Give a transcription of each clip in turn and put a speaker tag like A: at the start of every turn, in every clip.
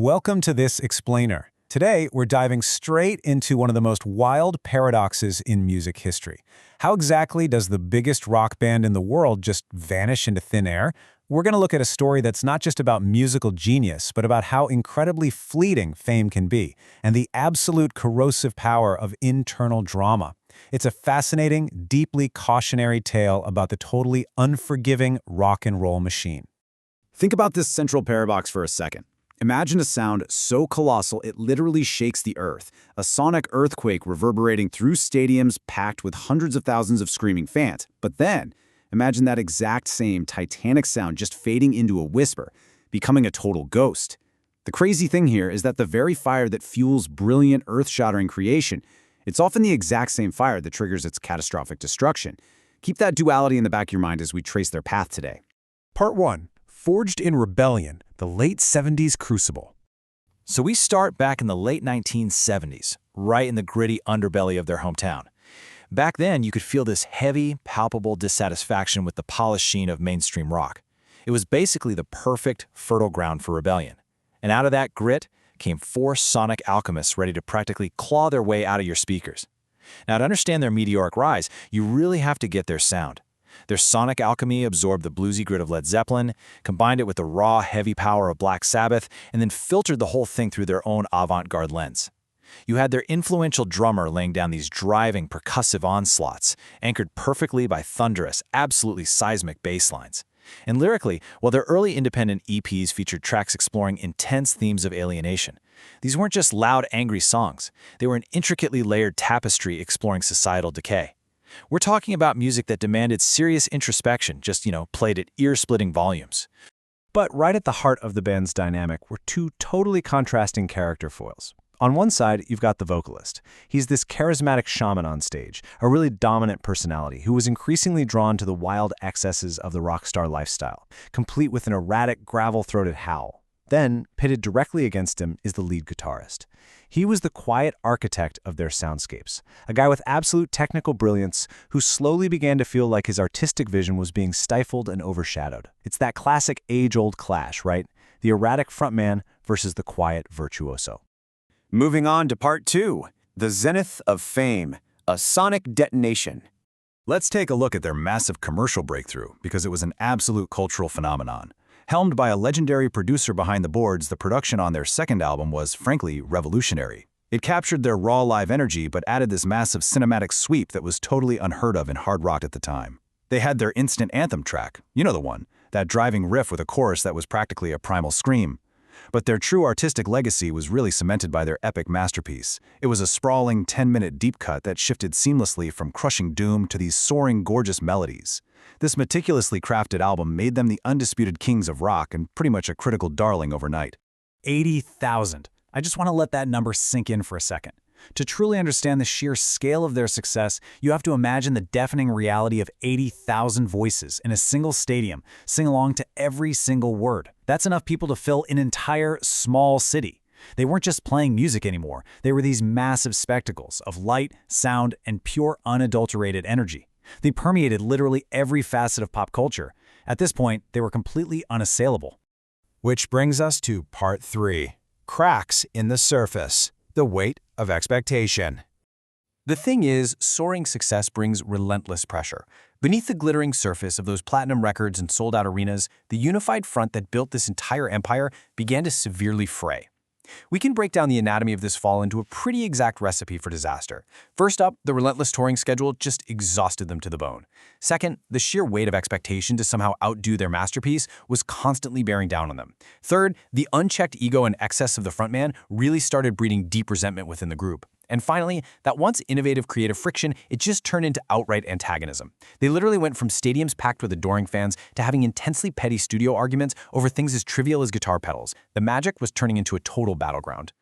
A: Welcome to this explainer. Today, we're diving straight into one of the most wild paradoxes in music history. How exactly does the biggest rock band in the world just vanish into thin air? We're going to look at a story that's not just about musical genius, but about how incredibly fleeting fame can be, and the absolute corrosive power of internal drama. It's a fascinating, deeply cautionary tale about the totally unforgiving rock and roll machine.
B: Think about this central paradox for a second. Imagine a sound so colossal it literally shakes the earth, a sonic earthquake reverberating through stadiums packed with hundreds of thousands of screaming fans. But then, imagine that exact same titanic sound just fading into a whisper, becoming a total ghost. The crazy thing here is that the very fire that fuels brilliant earth-shattering creation, it's often the exact same fire that triggers its catastrophic destruction. Keep that duality in the back of your mind as we trace their path today.
A: Part 1. Forged in Rebellion, the late 70s crucible.
C: So we start back in the late 1970s, right in the gritty underbelly of their hometown. Back then, you could feel this heavy, palpable dissatisfaction with the polished sheen of mainstream rock. It was basically the perfect, fertile ground for rebellion. And out of that grit came four sonic alchemists ready to practically claw their way out of your speakers. Now, to understand their meteoric rise, you really have to get their sound. Their sonic alchemy absorbed the bluesy grit of Led Zeppelin, combined it with the raw, heavy power of Black Sabbath, and then filtered the whole thing through their own avant-garde lens. You had their influential drummer laying down these driving, percussive onslaughts, anchored perfectly by thunderous, absolutely seismic bass lines. And lyrically, while their early independent EPs featured tracks exploring intense themes of alienation, these weren't just loud, angry songs. They were an intricately layered tapestry exploring societal decay. We're talking about music that demanded serious introspection, just, played at ear-splitting volumes.
A: But right at the heart of the band's dynamic were two totally contrasting character foils. On one side, you've got the vocalist. He's this charismatic shaman on stage, a really dominant personality who was increasingly drawn to the wild excesses of the rock star lifestyle, complete with an erratic, gravel-throated howl. Then, pitted directly against him is the lead guitarist. He was the quiet architect of their soundscapes, a guy with absolute technical brilliance who slowly began to feel like his artistic vision was being stifled and overshadowed. It's that classic age-old clash, right? The erratic frontman versus the quiet virtuoso.
B: Moving on to part 2, the zenith of fame, a sonic detonation.
D: Let's take a look at their massive commercial breakthrough because it was an absolute cultural phenomenon. Helmed by a legendary producer behind the boards, the production on their second album was, frankly, revolutionary. It captured their raw live energy but added this massive cinematic sweep that was totally unheard of in hard rock at the time. They had their instant anthem track, you know the one, that driving riff with a chorus that was practically a primal scream. But their true artistic legacy was really cemented by their epic masterpiece. It was a sprawling 10-minute deep cut that shifted seamlessly from crushing doom to these soaring, gorgeous melodies. This meticulously crafted album made them the undisputed kings of rock and pretty much a critical darling overnight.
A: 80,000. I just want to let that number sink in for a second. To truly understand the sheer scale of their success, you have to imagine the deafening reality of 80,000 voices in a single stadium sing along to every single word. That's enough people to fill an entire small city. They weren't just playing music anymore. They were these massive spectacles of light, sound, and pure unadulterated energy. They permeated literally every facet of pop culture. At this point, they were completely unassailable.
E: Which brings us to part 3, cracks in the surface, the weight of expectation.
F: The thing is, soaring success brings relentless pressure. Beneath the glittering surface of those platinum records and sold-out arenas, the unified front that built this entire empire began to severely fray. We can break down the anatomy of this fall into a pretty exact recipe for disaster. First up, the relentless touring schedule just exhausted them to the bone. Second, the sheer weight of expectation to somehow outdo their masterpiece was constantly bearing down on them. Third, the unchecked ego and excess of the frontman really started breeding deep resentment within the group. And finally, that once innovative creative friction, it just turned into outright antagonism. They literally went from stadiums packed with adoring fans to having intensely petty studio arguments over things as trivial as guitar pedals. The magic was turning into a total battleground.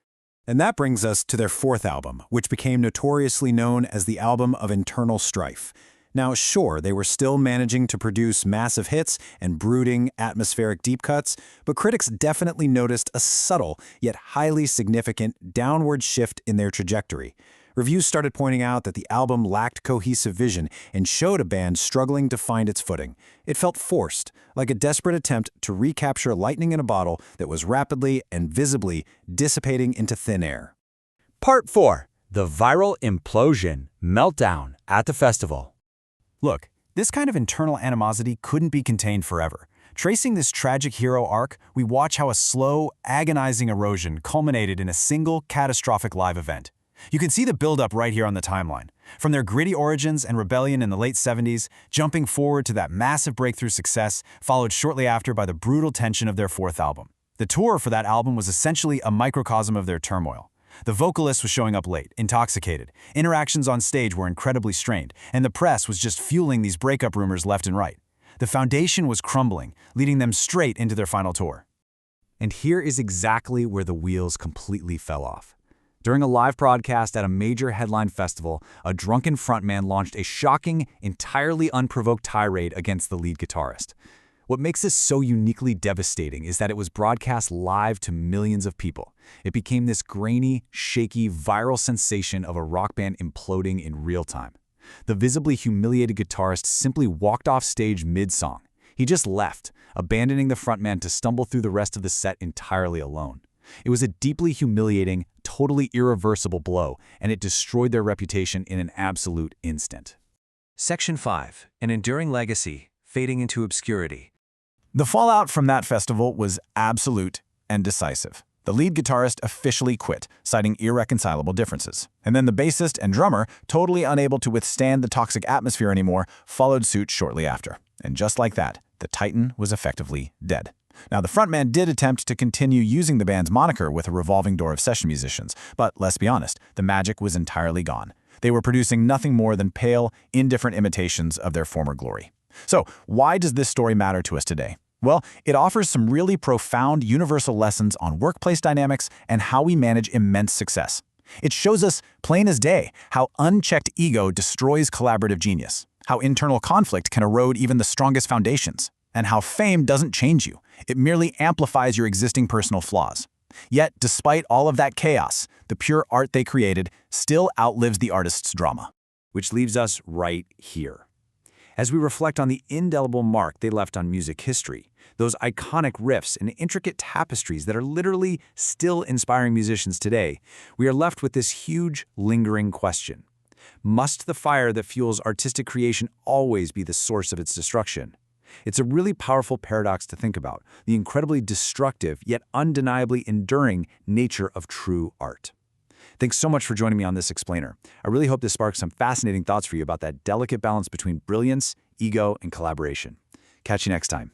A: And that brings us to their fourth album, which became notoriously known as the album of internal strife. Now, sure, they were still managing to produce massive hits and brooding, atmospheric deep cuts, but critics definitely noticed a subtle, yet highly significant, downward shift in their trajectory. Reviews started pointing out that the album lacked cohesive vision and showed a band struggling to find its footing. It felt forced, like a desperate attempt to recapture lightning in a bottle that was rapidly and visibly dissipating into thin air.
G: Part 4. The viral implosion meltdown at the festival.
C: Look, this kind of internal animosity couldn't be contained forever. Tracing this tragic hero arc, we watch how a slow, agonizing erosion culminated in a single catastrophic live event. You can see the buildup right here on the timeline. From their gritty origins and rebellion in the late 70s, jumping forward to that massive breakthrough success, followed shortly after by the brutal tension of their fourth album. The tour for that album was essentially a microcosm of their turmoil. The vocalist was showing up late, intoxicated, interactions on stage were incredibly strained, and the press was just fueling these breakup rumors left and right. The foundation was crumbling, leading them straight into their final tour.
B: And here is exactly where the wheels completely fell off. During a live broadcast at a major headline festival, a drunken frontman launched a shocking, entirely unprovoked tirade against the lead guitarist. What makes this so uniquely devastating is that it was broadcast live to millions of people. It became this grainy, shaky, viral sensation of a rock band imploding in real time. The visibly humiliated guitarist simply walked off stage mid-song. He just left, abandoning the frontman to stumble through the rest of the set entirely alone. It was a deeply humiliating, totally irreversible blow, and it destroyed their reputation in an absolute instant.
F: Section 5. An enduring legacy, fading into obscurity.
B: The fallout from that festival was absolute and decisive. The lead guitarist officially quit, citing irreconcilable differences. And then the bassist and drummer, totally unable to withstand the toxic atmosphere anymore, followed suit shortly after. And just like that, the Titan was effectively dead. Now, the frontman did attempt to continue using the band's moniker with a revolving door of session musicians, but let's be honest, the magic was entirely gone. They were producing nothing more than pale, indifferent imitations of their former glory. So, why does this story matter to us today? Well, it offers some really profound universal lessons on workplace dynamics and how we manage immense success. It shows us, plain as day, how unchecked ego destroys collaborative genius, how internal conflict can erode even the strongest foundations, and how fame doesn't change you. It merely amplifies your existing personal flaws. Yet, despite all of that chaos, the pure art they created still outlives the artist's drama.
G: Which leaves us right here. As we reflect on the indelible mark they left on music history, those iconic riffs and intricate tapestries that are literally still inspiring musicians today, we are left with this huge, lingering question. Must the fire that fuels artistic creation always be the source of its destruction? It's a really powerful paradox to think about, the incredibly destructive yet undeniably enduring nature of true art. Thanks so much for joining me on this explainer. I really hope this sparks some fascinating thoughts for you about that delicate balance between brilliance, ego, and collaboration. Catch you next time.